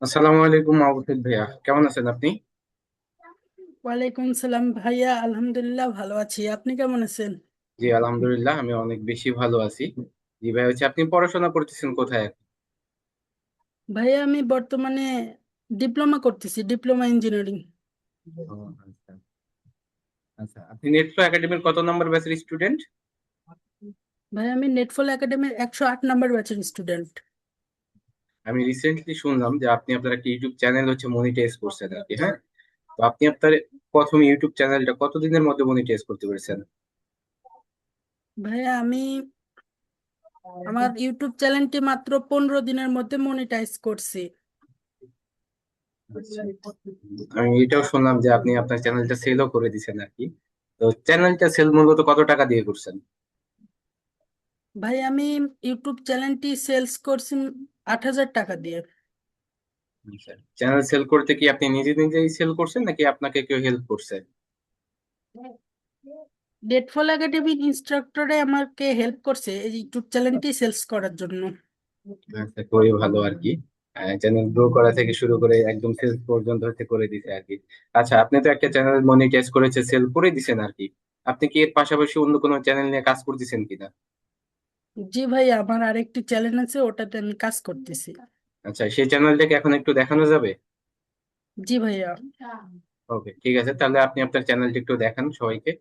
আসসালামু আলাইকুম আবুল ভাইয়া, কেমন আছেন আপনি? ওয়ালাইকুম সালাম ভাইয়া, আলহামদুলিল্লাহ ভালো আছি। আপনি কেমন আছেন? জি আলহামদুলিল্লাহ, আমি অনেক বেশি ভালো আছি। জি ভাই, আপনি পড়াশোনা করতেছেন কোথায়? ভাইয়া আমি বর্তমানে ডিপ্লোমা করতেছি, ডিপ্লোমা ইঞ্জিনিয়ারিং। ও, আচ্ছা। আচ্ছা, আপনি নেটফ্লো একাডেমির কত নম্বর ব্যাচের স্টুডেন্ট? ভাইয়া আমি নেটফল একাডেমির 108 নম্বর ব্যাচের স্টুডেন্ট। আমি রিসেন্টলি শুনলাম যে আপনি আপনার একটা ইউটিউব চ্যানেল মনিটাইজ করছেন আর কি, হ্যাঁ? তো আপনি আপনার প্রথম ইউটিউব চ্যানেলটা কতদিনের মধ্যে মনিটাইজ করতে পেরেছেন? ভাইয়া আমি আমার ইউটিউব চ্যানেলটি মাত্র 15 দিনের মধ্যে মনিটাইজ করছি। আচ্ছা, আমি এটাও শুনলাম যে আপনি আপনার চ্যানেলটা সেলও করে দিয়েছেন আর কি। তো চ্যানেলটা সেল মূলত কত টাকা দিয়ে করছেন? ভাই আমি ইউটিউব চ্যানেলটি সেলস করছি 8,000 টাকা দিয়ে। চ্যানেল সেল করতে কি আপনি নিজে নিজেই সেল করছেন নাকি আপনাকে কেউ হেল্প করছে? নেটফল একাডেমির ইনস্ট্রাক্টরে আমাকে হেল্প করছে এই ইউটিউব চ্যানেলটি সেলস করার জন্য। আচ্ছা, খুবই ভালো আর কি। চ্যানেল গ্রো করা থেকে শুরু করে একদম সেল পর্যন্ত হতে করে দিছে আর কি। আচ্ছা, আপনি তো একটা চ্যানেল মনিটাইজ করেছে, সেল করে দিছেন আর কি। আপনি কি এর পাশাপাশি অন্য কোনো চ্যানেল নিয়ে কাজ করতেছেন কিনা? জি ভাইয়া, আমার আরেকটি চ্যানেল আছে, ওটাতে আমি কাজ করতেছি। আচ্ছা, সেই চ্যানেলটাকে এখন একটু দেখানো যাবে? জি ভাইয়া। ওকে, ঠিক আছে, তাহলে আপনি আপনার চ্যানেলটি একটু দেখান সবাইকে।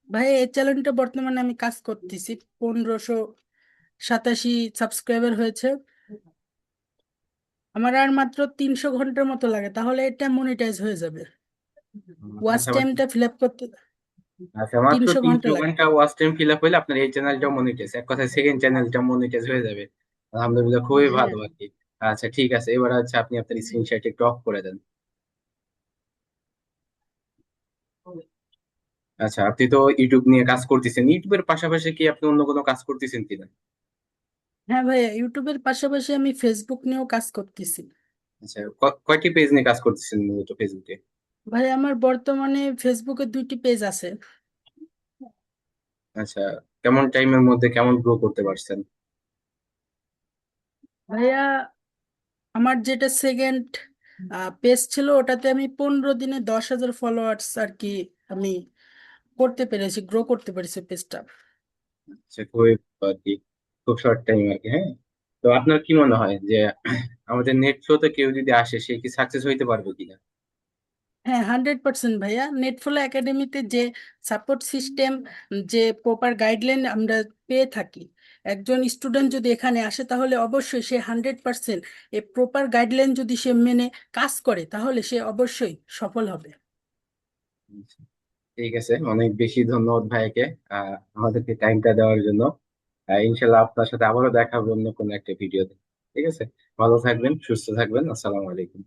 ভাই এই চ্যানেলটা বর্তমানে আমি কাজ করতেছি, 1587 সাবস্ক্রাইবার হয়েছে। আমার আর মাত্র 300 ঘন্টার মতো লাগে, তাহলে এটা মনিটাইজ হয়ে যাবে। ওয়াচ আচ্ছা, টাইমটা ফিল আপ করতে আচ্ছা, মাত্র 300 ঘন্টা 300 লাগে। ঘন্টা ওয়াচ টাইম ফিল আপ হলে আপনার এই চ্যানেলটাও মনিটাইজ, এক কথায় সেকেন্ড চ্যানেলটা মনিটাইজ হয়ে যাবে। আলহামদুলিল্লাহ, খুবই হ্যাঁ ভালো আর কি। আচ্ছা, ঠিক আছে, এবার আপনি আপনার স্ক্রিনশট একটু অফ করে দেন। আচ্ছা, আপনি তো ইউটিউব নিয়ে কাজ করতেছেন, ইউটিউবের পাশাপাশি কি আপনি অন্য কোনো কাজ করতেছেন কিনা? হ্যাঁ ভাইয়া, ইউটিউবের পাশাপাশি আমি ফেসবুক নিয়েও কাজ করতেছি। আচ্ছা, কয়টি পেজ নিয়ে কাজ করতেছেন মূলত ফেসবুকে? ভাই আমার বর্তমানে ফেসবুকে 2টি পেজ আছে। আচ্ছা, কেমন টাইমের মধ্যে কেমন গ্রো করতে পারছেন? ভাইয়া আমার যেটা সেকেন্ড পেজ ছিল, ওটাতে আমি 15 দিনে 10,000 ফলোয়ার্স আর কি আমি করতে পেরেছি, গ্রো করতে পেরেছি পেজটা। আচ্ছা, খুবই ভালো আর কি, খুব শর্ট টাইম আর কি, হ্যাঁ। তো আপনার কি মনে হয় যে আমাদের নেট ফ্লোতে কেউ যদি আসে, সে কি সাকসেস হইতে পারবে কিনা? হ্যাঁ, 100% ভাইয়া। নেটফ্লো একাডেমিতে যে সাপোর্ট সিস্টেম, যে প্রপার গাইডলাইন আমরা পেয়ে থাকি, একজন স্টুডেন্ট যদি এখানে আসে তাহলে অবশ্যই সে 100% এই প্রপার গাইডলাইন যদি সে মেনে কাজ করে তাহলে সে অবশ্যই সফল হবে। আচ্ছা, ঠিক আছে, অনেক বেশি ধন্যবাদ ভাইকে আমাদেরকে টাইমটা দেওয়ার জন্য। ইনশাল্লাহ আপনার সাথে আবারও দেখা হবে অন্য কোনো একটা ভিডিওতে। ঠিক আছে, ভালো থাকবেন, সুস্থ থাকবেন, আসসালামু আলাইকুম।